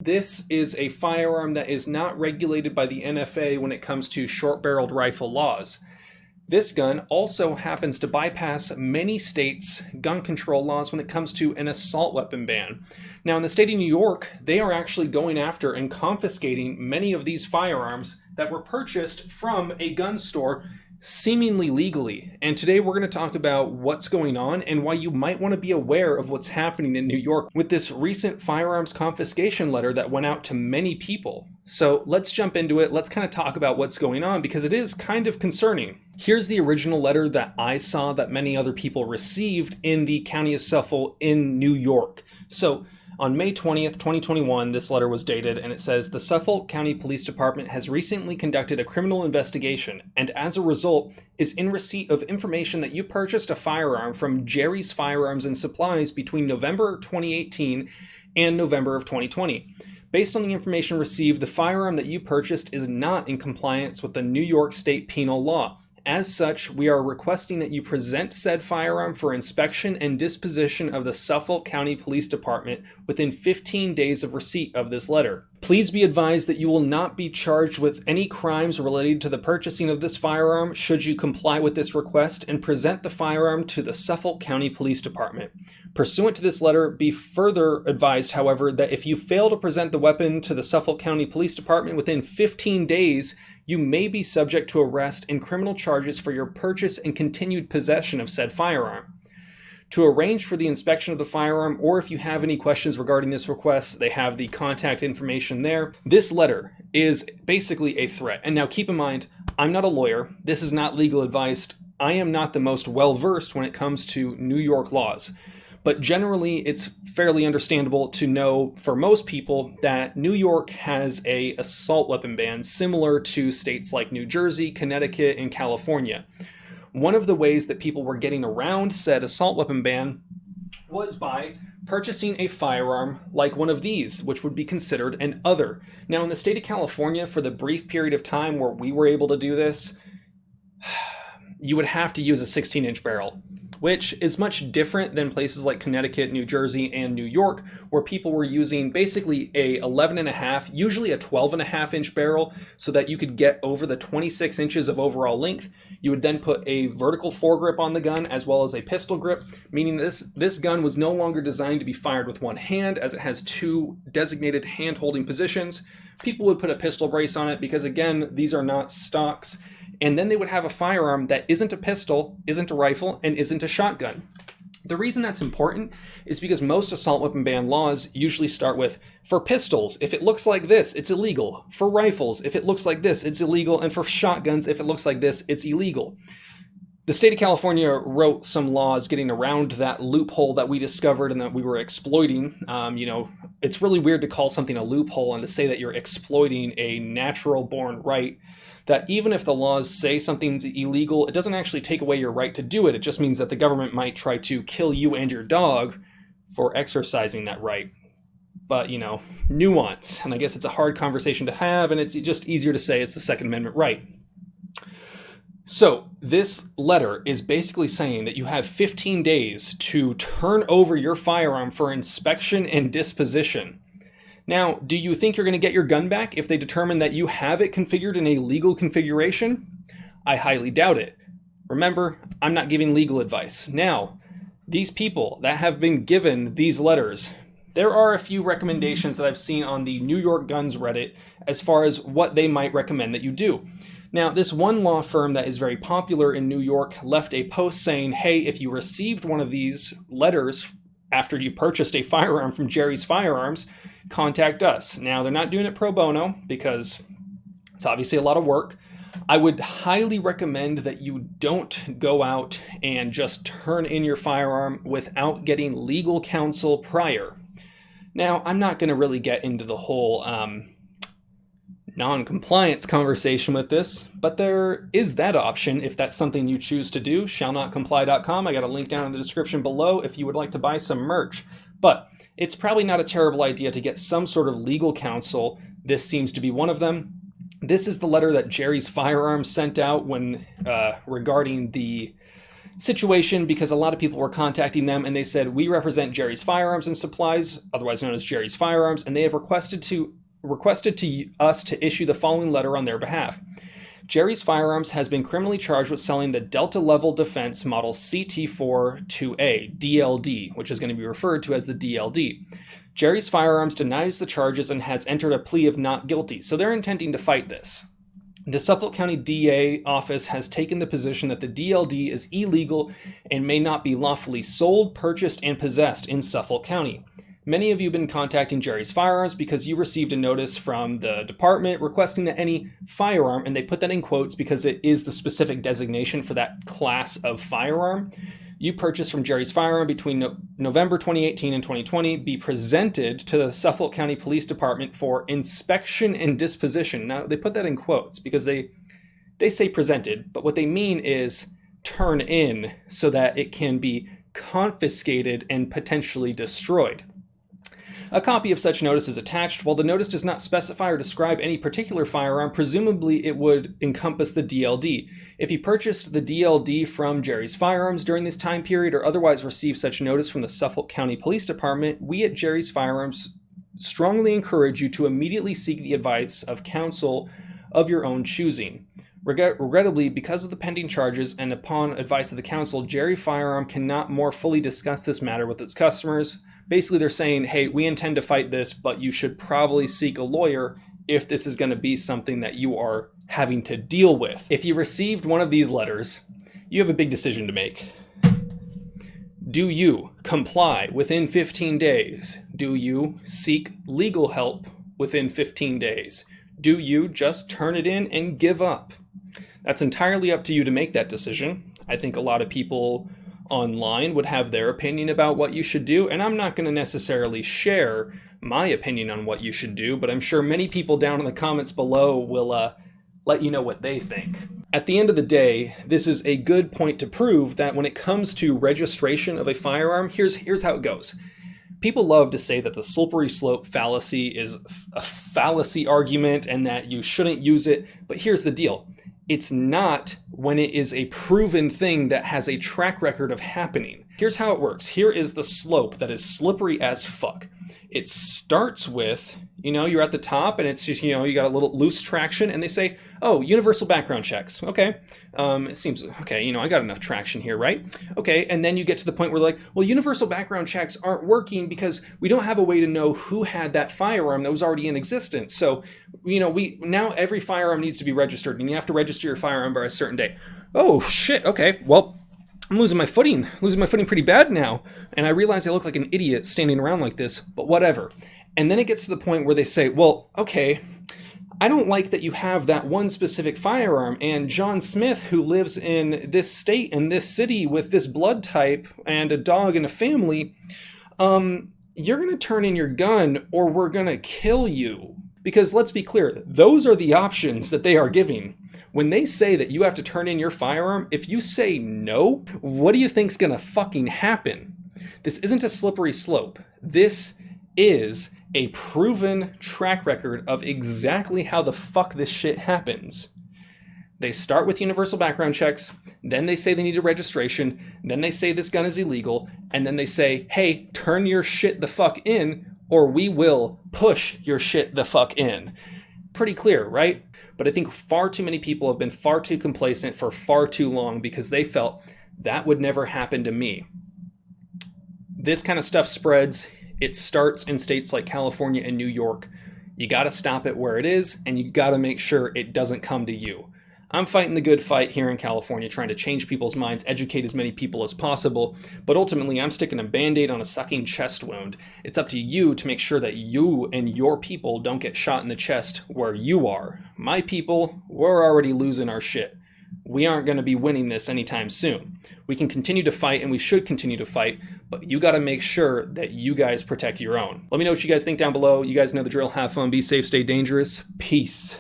This is a firearm that is not regulated by the NFA when it comes to short-barreled rifle laws. This gun also happens to bypass many states' gun control laws when it comes to an assault weapon ban. Now, in the state of New York, they are actually going after and confiscating many of these firearms that were purchased from a gun store seemingly legally. And today we're going to talk about what's going on and why you might want to be aware of what's happening in New York with this recent firearms confiscation letter that went out to many people. So let's jump into it. Let's kind of talk about what's going on because it is kind of concerning. Here's the original letter that I saw that many other people received in the County of Suffolk in New York. So on May 20th, 2021, this letter was dated, and it says, "The Suffolk County Police Department has recently conducted a criminal investigation, and as a result, is in receipt of information that you purchased a firearm from Jerry's Firearms and Supplies between November 2018 and November of 2020. Based on the information received, the firearm that you purchased is not in compliance with the New York State Penal Law. As such, we are requesting that you present said firearm for inspection and disposition of the Suffolk County Police Department within 15 days of receipt of this letter. Please be advised that you will not be charged with any crimes related to the purchasing of this firearm should you comply with this request and present the firearm to the Suffolk County Police Department. Pursuant to this letter, be further advised, however, that if you fail to present the weapon to the Suffolk County Police Department within 15 days, you may be subject to arrest and criminal charges for your purchase and continued possession of said firearm. To arrange for the inspection of the firearm, or if you have any questions regarding this request, they have the contact information there. This letter is basically a threat. And now keep in mind, I'm not a lawyer. This is not legal advice. I am not the most well-versed when it comes to New York laws. But generally, it's fairly understandable to know for most people that New York has an assault weapon ban similar to states like New Jersey, Connecticut, and California. One of the ways that people were getting around said assault weapon ban was by purchasing a firearm like one of these, which would be considered an other. Now, in the state of California, for the brief period of time where we were able to do this, you would have to use a 16-inch barrel, which is much different than places like Connecticut, New Jersey, and New York, where people were using basically a 11.5, usually a 12.5-inch barrel, so that you could get over the 26 inches of overall length. You would then put a vertical foregrip on the gun as well as a pistol grip, meaning this gun was no longer designed to be fired with one hand, as it has two designated hand-holding positions. People would put a pistol brace on it because, again, these are not stocks. And then they would have a firearm that isn't a pistol, isn't a rifle, and isn't a shotgun. The reason that's important is because most assault weapon ban laws usually start with, for pistols, if it looks like this, it's illegal. For rifles, if it looks like this, it's illegal. And for shotguns, if it looks like this, it's illegal. The state of California wrote some laws getting around that loophole that we discovered and that we were exploiting. It's really weird to call something a loophole and to say that you're exploiting a natural-born right, that even if the laws say something's illegal, it doesn't actually take away your right to do it. It just means that the government might try to kill you and your dog for exercising that right. But, nuance. And I guess it's a hard conversation to have, and it's just easier to say it's the Second Amendment right. So this letter is basically saying that you have 15 days to turn over your firearm for inspection and disposition. Now, do you think you're going to get your gun back if they determine that you have it configured in a legal configuration? I highly doubt it. Remember, I'm not giving legal advice. Now, these people that have been given these letters, there are a few recommendations that I've seen on the New York Guns Reddit as far as what they might recommend that you do. Now, this one law firm that is very popular in New York left a post saying, hey, if you received one of these letters after you purchased a firearm from Jerry's Firearms, contact us. Now, they're not doing it pro bono because it's obviously a lot of work. I would highly recommend that you don't go out and just turn in your firearm without getting legal counsel prior. Now, I'm not going to really get into the whole non-compliance conversation with this, but there is that option if that's something you choose to do. Shallnotcomply.com. I got a link down in the description below if you would like to buy some merch. But it's probably not a terrible idea to get some sort of legal counsel. This seems to be one of them. This is the letter that Jerry's Firearms sent out when regarding the situation because a lot of people were contacting them and they said, we represent Jerry's Firearms and Supplies, otherwise known as Jerry's Firearms, and they have requested to us to issue the following letter on their behalf. Jerry's Firearms has been criminally charged with selling the Delta Level Defense Model CT4 2A, DLD, which is going to be referred to as the DLD. Jerry's Firearms denies the charges and has entered a plea of not guilty, so they're intending to fight this. The Suffolk County DA office has taken the position that the DLD is illegal and may not be lawfully sold, purchased, and possessed in Suffolk County. Many of you have been contacting Jerry's Firearms because you received a notice from the department requesting that any firearm, and they put that in quotes because it is the specific designation for that class of firearm, you purchased from Jerry's Firearm between November 2018 and 2020 be presented to the Suffolk County Police Department for inspection and disposition. Now, they put that in quotes because they say presented, but what they mean is turn in so that it can be confiscated and potentially destroyed. A copy of such notice is attached. While the notice does not specify or describe any particular firearm, presumably it would encompass the DLD. If you purchased the DLD from Jerry's Firearms during this time period or otherwise received such notice from the Suffolk County Police Department, we at Jerry's Firearms strongly encourage you to immediately seek the advice of counsel of your own choosing. Regrettably, because of the pending charges and upon advice of the council, Jerry Firearm cannot more fully discuss this matter with its customers. Basically, they're saying, hey, we intend to fight this, but you should probably seek a lawyer if this is going to be something that you are having to deal with. If you received one of these letters, you have a big decision to make. Do you comply within 15 days? Do you seek legal help within 15 days? Do you just turn it in and give up? That's entirely up to you to make that decision. I think a lot of people online would have their opinion about what you should do, and I'm not going to necessarily share my opinion on what you should do, but I'm sure many people down in the comments below will let you know what they think. At the end of the day, this is a good point to prove that when it comes to registration of a firearm, here's how it goes. People love to say that the slippery slope fallacy is a fallacy argument and that you shouldn't use it, but here's the deal. It's not when it is a proven thing that has a track record of happening. Here's how it works. Here is the slope that is slippery as fuck. It starts with, you're at the top and it's just, you got a little loose traction and they say, oh, universal background checks. Okay. It seems, okay, I got enough traction here, right? Okay. And then you get to the point where like, well, universal background checks aren't working because we don't have a way to know who had that firearm that was already in existence. So, now every firearm needs to be registered and you have to register your firearm by a certain day. Oh shit. Okay. Well, I'm losing my footing pretty bad now. And I realize I look like an idiot standing around like this, but whatever. And then it gets to the point where they say, well, okay, I don't like that you have that one specific firearm, and John Smith, who lives in this state and this city with this blood type and a dog and a family, you're going to turn in your gun or we're going to kill you. Because let's be clear, those are the options that they are giving. When they say that you have to turn in your firearm, if you say no, what do you think's going to fucking happen? This isn't a slippery slope. This is a proven track record of exactly how the fuck this shit happens. They start with universal background checks, then they say they need a registration, then they say this gun is illegal, and then they say, hey, turn your shit the fuck in, or we will push your shit the fuck in. Pretty clear, right? But I think far too many people have been far too complacent for far too long because they felt that would never happen to me. This kind of stuff spreads. It starts in states like California and New York. You got to stop it where it is, and you got to make sure it doesn't come to you. I'm fighting the good fight here in California, trying to change people's minds, educate as many people as possible, but ultimately I'm sticking a band-aid on a sucking chest wound. It's up to you to make sure that you and your people don't get shot in the chest where you are. My people, we're already losing our shit. We aren't going to be winning this anytime soon. We can continue to fight, and we should continue to fight, but you got to make sure that you guys protect your own. Let me know what you guys think down below. You guys know the drill. Have fun, be safe, stay dangerous. Peace.